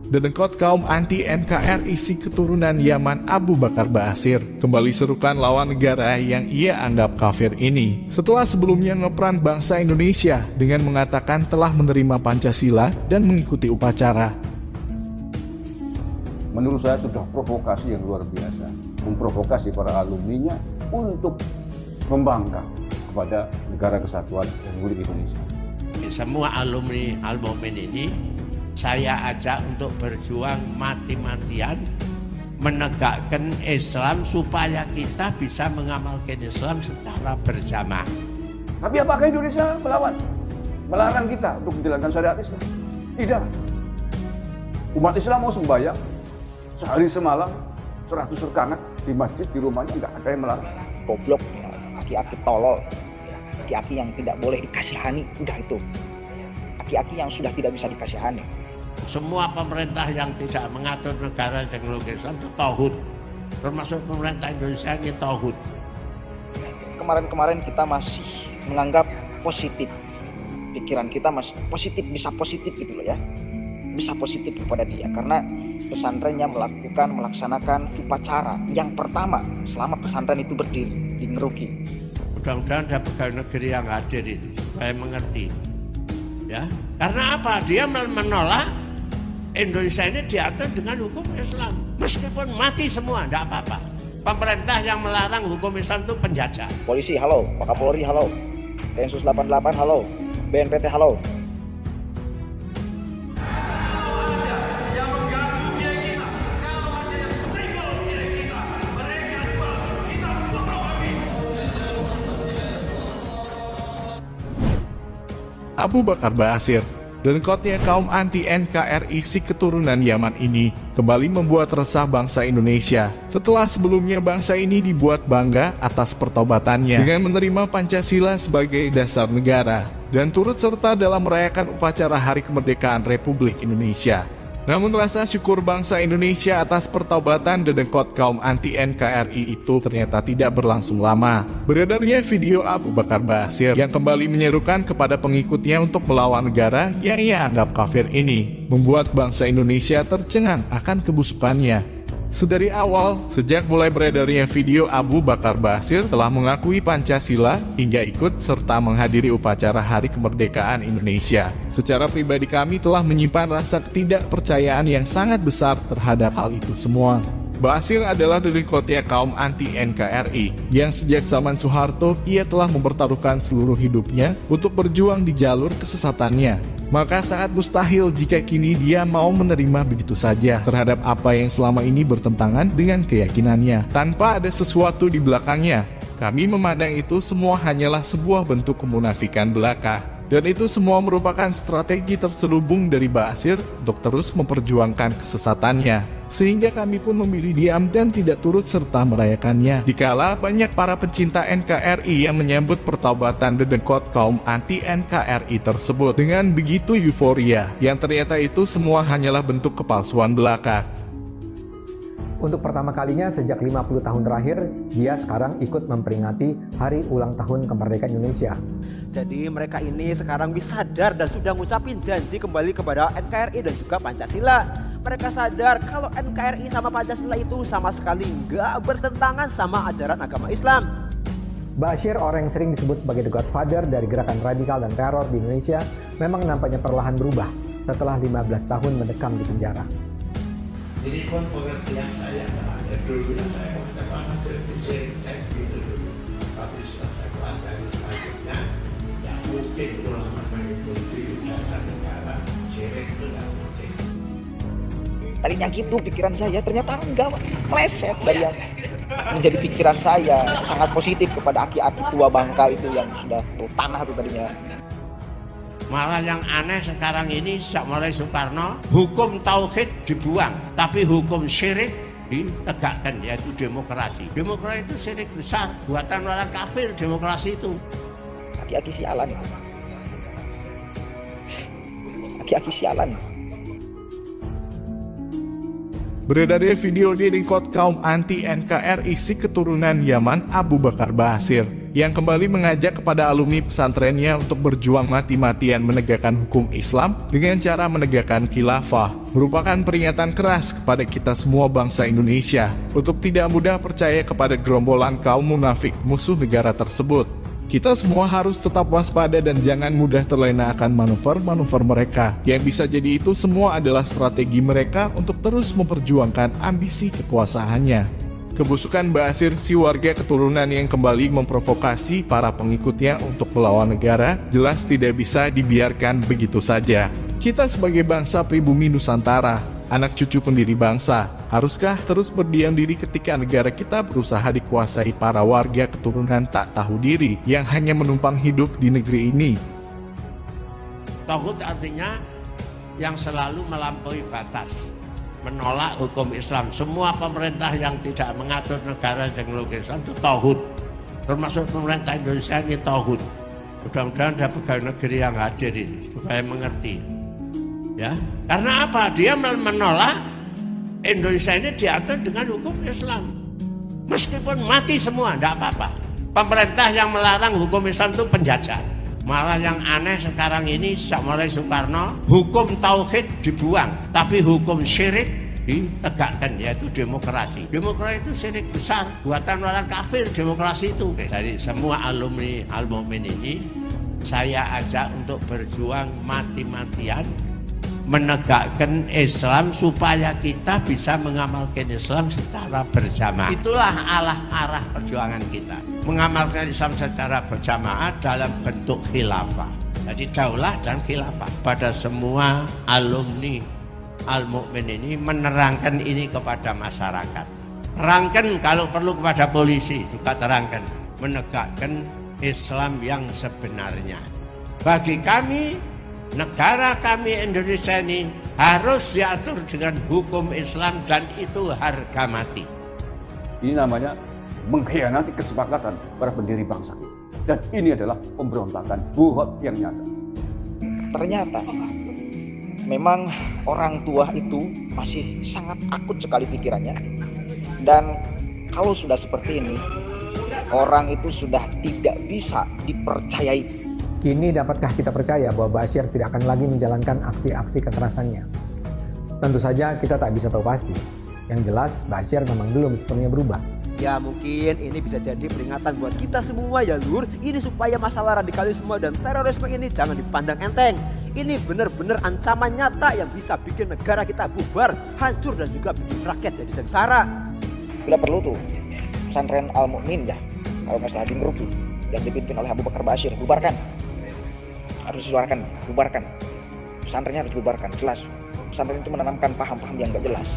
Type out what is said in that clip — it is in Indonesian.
Dedengkot kaum anti-NKRI si keturunan Yaman Abu Bakar Ba'asyir kembali serukan lawan negara yang ia anggap kafir ini. Setelah sebelumnya ngeperan bangsa Indonesia dengan mengatakan telah menerima Pancasila dan mengikuti upacara. Menurut saya sudah provokasi yang luar biasa. Memprovokasi para alumninya untuk membangkang kepada Negara Kesatuan Republik Indonesia. Semua alumni Al-Mu'min ini saya ajak untuk berjuang mati-matian menegakkan Islam supaya kita bisa mengamalkan Islam secara bersama. Tapi apakah Indonesia melawan? Melarang kita untuk menjalankan syariat Islam? Tidak. Umat Islam mau sembahyang sehari semalam 100 rakaat di masjid, di rumahnya, nggak ada yang melarang. Goblok, aki-aki tolol, aki-aki yang tidak boleh dikasihani, udah itu. Aki-aki yang sudah tidak bisa dikasihani. Semua pemerintah yang tidak mengatur negara teknologi Islam itu tauhid. Termasuk pemerintah Indonesia ini tauhid. Kemarin-kemarin kita masih menganggap positif. Pikiran kita masih positif, bisa positif gitu loh ya. Bisa positif kepada dia. Karena pesantrennya melaksanakan upacara yang pertama selama pesantren itu berdiri di Ngeruki. Mudah-mudahan ada pegawai negeri yang hadir ini supaya mengerti. Ya, karena apa? Dia menolak Indonesia ini diatur dengan hukum Islam. Meskipun mati semua, tidak apa-apa. Pemerintah yang melarang hukum Islam itu penjajah. Polisi, halo. Wakapolri, halo. Densus 88, halo. BNPT, halo. Abu Bakar Ba'asyir, dedengkotnya kaum anti-NKRI si keturunan Yaman ini kembali membuat resah bangsa Indonesia setelah sebelumnya bangsa ini dibuat bangga atas pertobatannya dengan menerima Pancasila sebagai dasar negara dan turut serta dalam merayakan upacara Hari Kemerdekaan Republik Indonesia. Namun rasa syukur bangsa Indonesia atas pertaubatan dedengkot kaum anti-NKRI itu ternyata tidak berlangsung lama. Beredarnya video Abu Bakar Ba'asyir yang kembali menyerukan kepada pengikutnya untuk melawan negara yang ia anggap kafir ini, membuat bangsa Indonesia tercengang akan kebusukannya. Sedari awal, sejak mulai beredarnya video Abu Bakar Ba'asyir telah mengakui Pancasila hingga ikut serta menghadiri upacara Hari Kemerdekaan Indonesia. Secara pribadi kami telah menyimpan rasa ketidakpercayaan yang sangat besar terhadap hal itu semua. Ba'asyir adalah dedengkotnya kaum anti-NKRI yang sejak zaman Soeharto ia telah mempertaruhkan seluruh hidupnya untuk berjuang di jalur kesesatannya. Maka sangat mustahil jika kini dia mau menerima begitu saja terhadap apa yang selama ini bertentangan dengan keyakinannya tanpa ada sesuatu di belakangnya. Kami memandang itu semua hanyalah sebuah bentuk kemunafikan belaka. Dan itu semua merupakan strategi terselubung dari Ba'asyir untuk terus memperjuangkan kesesatannya. Sehingga kami pun memilih diam dan tidak turut serta merayakannya. Dikala banyak para pencinta NKRI yang menyambut pertaubatan dedengkot kaum anti-NKRI tersebut dengan begitu euforia, yang ternyata itu semua hanyalah bentuk kepalsuan belaka. Untuk pertama kalinya sejak 50 tahun terakhir, dia sekarang ikut memperingati Hari Ulang Tahun Kemerdekaan Indonesia. Jadi mereka ini sekarang bisa sadar dan sudah ngucapin janji kembali kepada NKRI dan juga Pancasila. Mereka sadar kalau NKRI sama Pancasila itu sama sekali nggak bertentangan sama ajaran agama Islam. Ba'asyir, orang yang sering disebut sebagai the godfather dari gerakan radikal dan teror di Indonesia, memang nampaknya perlahan berubah setelah 15 tahun mendekam di penjara. Ini pun pengertian saya ada dulu saya mengatakan televisi teks gitu dulu. Tapi setelah saya pelajari selanjutnya, ya mungkin ulama mengikuti dasar negara, syirik itu tidak mungkin. Tadinya gitu pikiran saya, ternyata enggak, meleset dari yang menjadi pikiran saya. Sangat positif kepada aki-aki tua bangka itu yang sudah tanah itu tadinya. Malah yang aneh sekarang ini sejak mulai Soekarno, hukum tauhid dibuang, tapi hukum syirik ditegakkan, yaitu demokrasi. Demokrasi itu syirik besar, buatan orang kafir demokrasi itu. Aki-aki sialan. Aki-aki sialan. Beredarnya video dedengkot kaum anti-NKRI si keturunan Yaman Abu Bakar Ba'asyir yang kembali mengajak kepada alumni pesantrennya untuk berjuang mati-matian menegakkan hukum Islam dengan cara menegakkan khilafah, merupakan peringatan keras kepada kita semua bangsa Indonesia untuk tidak mudah percaya kepada gerombolan kaum munafik musuh negara tersebut. Kita semua harus tetap waspada dan jangan mudah terlena akan manuver-manuver mereka. Yang bisa jadi itu semua adalah strategi mereka untuk terus memperjuangkan ambisi kekuasaannya. Kebusukan Ba'asyir, si warga keturunan yang kembali memprovokasi para pengikutnya untuk melawan negara, jelas tidak bisa dibiarkan begitu saja. Kita sebagai bangsa pribumi Nusantara, anak cucu pendiri bangsa, haruskah terus berdiam diri ketika negara kita berusaha dikuasai para warga keturunan tak tahu diri yang hanya menumpang hidup di negeri ini? Tauhid artinya yang selalu melampaui batas, menolak hukum Islam. Semua pemerintah yang tidak mengatur negara dengan hukum Islam itu tauhid. Termasuk pemerintah Indonesia ini tauhid. Mudah-mudahan ada pegawai negeri yang hadir ini supaya mengerti. Ya, karena apa? Dia menolak Indonesia ini diatur dengan hukum Islam. Meskipun mati semua, tidak apa-apa. Pemerintah yang melarang hukum Islam itu penjajah. Malah yang aneh sekarang ini, mulai Soekarno, hukum tauhid dibuang, tapi hukum syirik ditegakkan, yaitu demokrasi. Demokrasi itu syirik besar, buatan orang kafir demokrasi itu. Jadi semua alumni Al-Mu'min ini, saya ajak untuk berjuang mati-matian menegakkan Islam supaya kita bisa mengamalkan Islam secara berjamaah. Itulah arah perjuangan kita. Mengamalkan Islam secara berjamaah dalam bentuk khilafah. Jadi daulah dan khilafah. Pada semua alumni Al-Mu'min ini menerangkan ini kepada masyarakat. Terangkan kalau perlu kepada polisi juga terangkan. Menegakkan Islam yang sebenarnya. Bagi kami, negara kami Indonesia ini harus diatur dengan hukum Islam dan itu harga mati. Ini namanya mengkhianati kesepakatan para pendiri bangsa kita. Dan ini adalah pemberontakan buhot yang nyata. Ternyata memang orang tua itu masih sangat akut sekali pikirannya. Dan kalau sudah seperti ini, orang itu sudah tidak bisa dipercayai. Kini dapatkah kita percaya bahwa Ba'asyir tidak akan lagi menjalankan aksi-aksi kekerasannya? Tentu saja kita tak bisa tahu pasti. Yang jelas Ba'asyir memang belum sepenuhnya berubah. Ya mungkin ini bisa jadi peringatan buat kita semua ya Lur. Ini supaya masalah radikalisme dan terorisme ini jangan dipandang enteng. Ini benar-benar ancaman nyata yang bisa bikin negara kita bubar, hancur dan juga bikin rakyat jadi sengsara. Bila perlu tuh pesantren Al-Mu'min ya, kalau nggak salah di Ngeruki, yang dipimpin oleh Abu Bakar Ba'asyir, bubarkan. Harus disuarakan, bubarkan. Pesantrennya harus dibubarkan, jelas. Pesantren itu menanamkan paham-paham yang gak jelas.